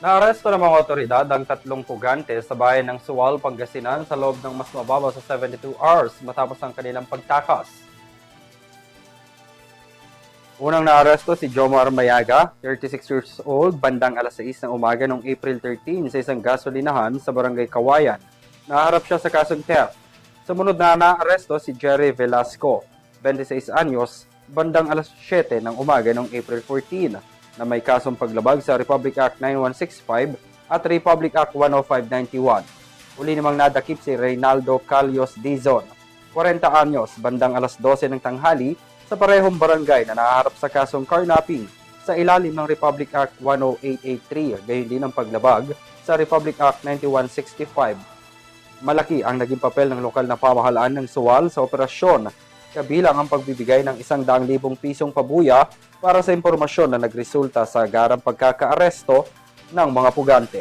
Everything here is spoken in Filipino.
Naaresto ng mga otoridad ang tatlong pugante sa bayan ng Sual, Pangasinan sa loob ng mas mababa sa 72 hours matapos ang kanilang pagtakas. Unang naaresto si Jomar Mayaga, 36 years old, bandang alas 6 ng umaga noong April 13 sa isang gasolinahan sa Barangay Kawayan. Naharap siya sa kasong theft. Sumunod na naaresto si Jerry Velasco, 26 anyos, bandang alas 7 ng umaga noong April 14 na may kasong paglabag sa Republic Act 9165 at Republic Act 10591. Uli namang nadakip si Reynaldo Calios Dizon, 40 anyos, bandang alas 12 ng tanghali sa parehong barangay na nahaharap sa kasong carnapping sa ilalim ng Republic Act 10883, gayon din ang paglabag sa Republic Act 9165. Malaki ang naging papel ng lokal na pamahalaan ng Sual sa operasyon, kabilang ang pagbibigay ng 100,000 pisong pabuya para sa impormasyon na nagresulta sa agarang pagkakaaresto ng mga pugante.